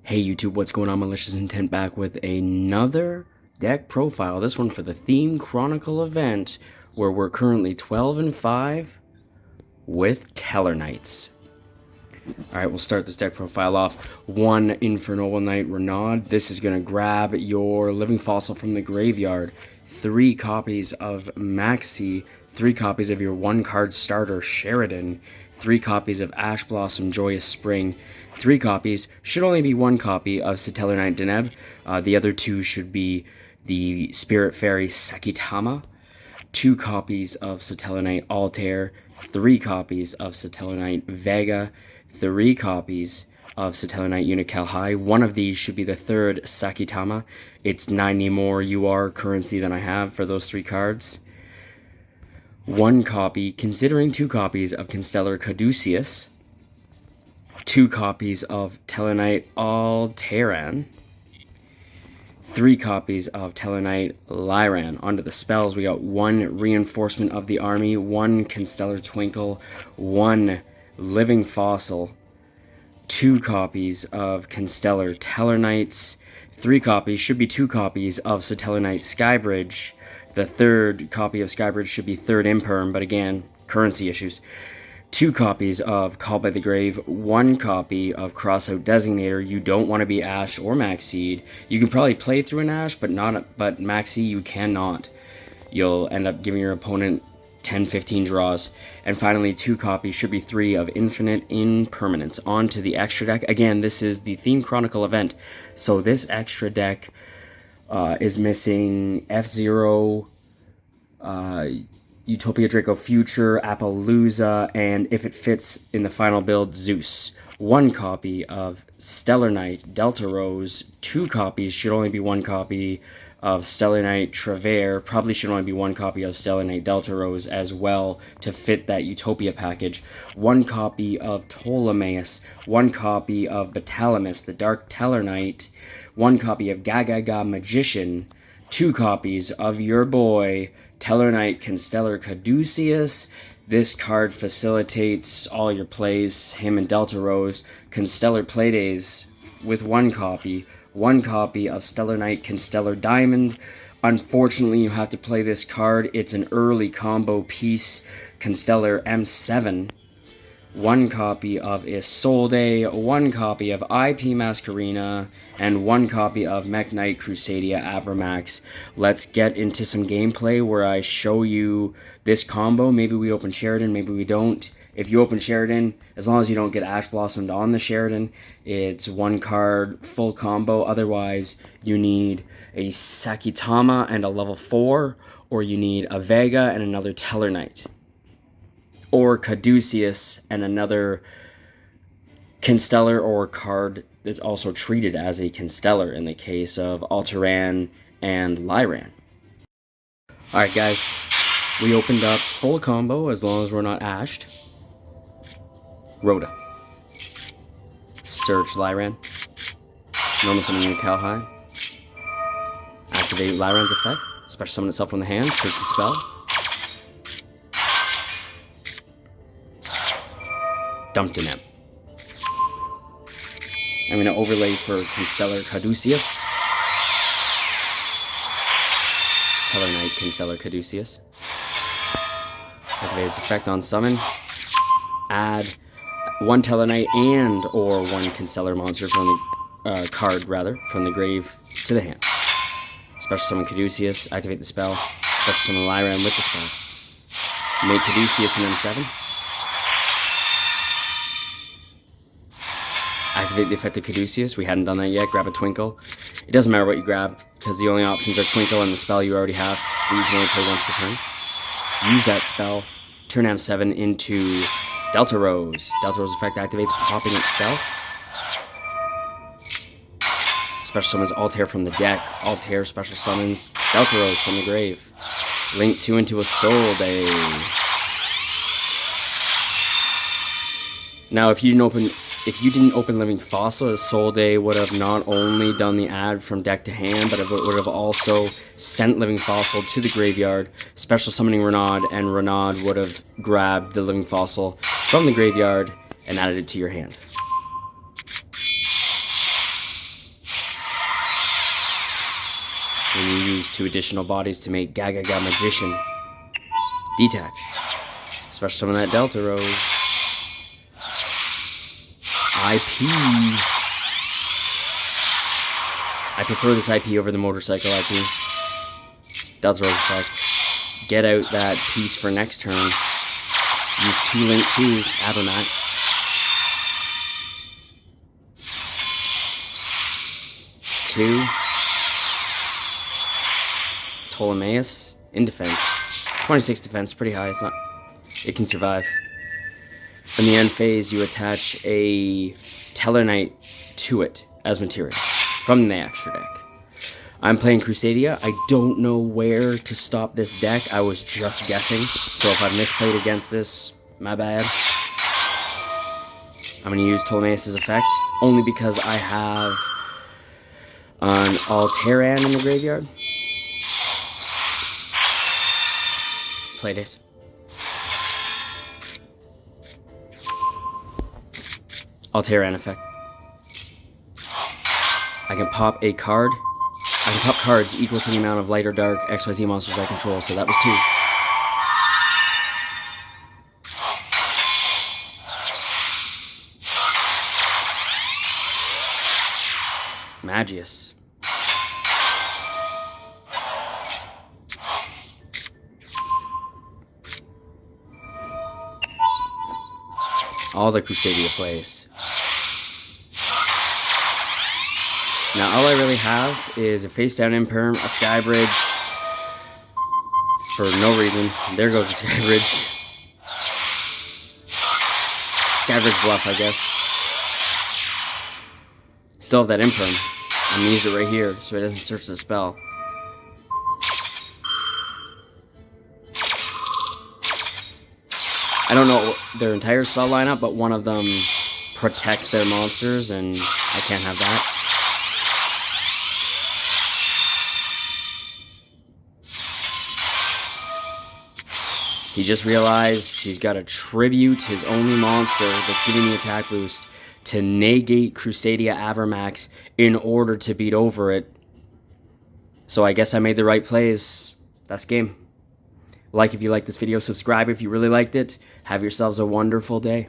Hey YouTube, what's going on? Malicious Intent back with another deck profile. This one for the Theme Chronicle event, where we're currently 12-5 with Tellarknights. Alright, we'll start this deck profile off. 1 Infernal Knight Renaud. This is going to grab your Living Fossil from the graveyard. 3 copies of Maxi. 3 copies of your 1-card starter Sheridan. 3 copies of Ash Blossom Joyous Spring. 3 copies, should only be 1 copy of Tellarknight Deneb. The other 2 should be the Spirit Fairy Sakitama. 2 copies of Tellarknight Altair. 3 copies of Tellarknight Vega. 3 copies of Tellarknight Unical High. One of these should be the 3rd Sakitama. It's 90 more UR currency than I have for those 3 cards. 1 copy, considering 2 copies of Constellar Caduceus. 2 copies of Tellarknight Altair. 3 copies of Tellarknight Lyran. Onto the spells, we got 1 Reinforcement of the Army, 1 Constellar Twinkle, 1 Living Fossil, 2 copies of Constellar Tellarknights, 3 copies, should be 2 copies of Tellarknight Skybridge. The 3rd copy of Skybridge should be 3rd Imperm, but again, currency issues. 2 copies of Call by the Grave, 1 copy of Crossout Designator. You don't want to be Ash or Maxseed. You can probably play through an Ash, but Maxi you cannot. You'll end up giving your opponent 10-15 draws. And finally, 2 copies, should be 3, of Infinite Impermanence. On to the extra deck. Again, this is the Theme Chronicle event, so this extra deck is missing F-Zero, Utopia Draco Future, Appaloosa, and if it fits in the final build, Zeus. 1 copy of Stellar Knight Delta Rose. 2 copies, should only be 1 copy of Stellar Knight Travere. Probably should only be 1 copy of Stellar Knight Delta Rose as well to fit that Utopia package. 1 copy of Ptolemaeus. 1 copy of Batalamus, the Dark Tellarknight. 1 copy of Gagaga Magician. 2 copies of your boy Tellarknight Constellar Caduceus. This card facilitates all your plays, him and Delta Rose. Constellar Playdays with 1 copy. 1 copy of Stellar Knight Constellar Diamond. Unfortunately, you have to play this card. It's an early combo piece. Constellar M7. 1 copy of Isolde, 1 copy of IP Masquerina, and 1 copy of Mech Knight Crusadia Avramax. Let's get into some gameplay where I show you this combo. Maybe we open Sheridan, maybe we don't. If you open Sheridan, as long as you don't get Ash Blossomed on the Sheridan, it's 1 card full combo. Otherwise, you need a Sakitama and a level 4, or you need a Vega and another Tellarknight, or Caduceus and another Constellar, or card that's also treated as a Constellar in the case of Alteran and Lyran. Alright guys, we opened up full combo as long as we're not ashed. Rhoda. Surge Lyran. Normal summon Unical High. Activate Lyran's effect. Special summon itself from the hand. Search the spell. Dumped an M. I'm going to overlay for Constellar Caduceus. Tellarknight Constellar Caduceus. Activate its effect on summon. Add 1 Tellarknight and or 1 Constellar monster from the card from the grave to the hand. Special summon Caduceus. Activate the spell. Special summon Lyran with the spell. Make Caduceus an M7. Activate the effect of Caduceus. We hadn't done that yet. Grab a Twinkle. It doesn't matter what you grab, because the only options are Twinkle and the spell you already have, that you can only play once per turn. Use that spell. Turn M7 into Delta Rose. Delta Rose effect activates, popping itself. Special summons Altair from the deck. Altair special summons Delta Rose from the grave. Link 2 into a Soul Day. Now, if you didn't open Living Fossil, a Soul Day would have not only done the add from deck to hand, but it would have also sent Living Fossil to the graveyard, special summoning Renaud, and Renaud would have grabbed the Living Fossil from the graveyard and added it to your hand. use 2 additional bodies to make Gaga Magician. Detach. Special summon that Delta Rose. IP. I prefer this IP over the motorcycle IP. Delta Rose effect. Get out that piece for next turn. Use 2 Link 2s, Abermax. Two. Ptolemaeus in defense. 26 defense, pretty high. It's not. It can survive. In the end phase, you attach a Tellarknight to it as material from the extra deck. I'm playing Crusadia. I don't know where to stop this deck. I was just guessing. So if I've misplayed against this, my bad. I'm going to use Ptolemaeus' effect only because I have an Alteran in the graveyard. Play this. Alteran effect. I can pop a card. I can pop cards equal to the amount of light or dark XYZ monsters I control, so that was 2. Magius. All the Crusadia plays. Now all I really have is a face down Imperm, a Skybridge, for no reason. There goes the Skybridge. Skybridge bluff, I guess. Still have that Imperm. I'm gonna use it right here so it doesn't search the spell. I don't know their entire spell lineup, but one of them protects their monsters, and I can't have that. He just realized he's got to tribute his only monster that's giving the attack boost to negate Crusadia Avermax in order to beat over it. So I guess I made the right plays. That's game. Like if you like this video, subscribe if you really liked it. Have yourselves a wonderful day.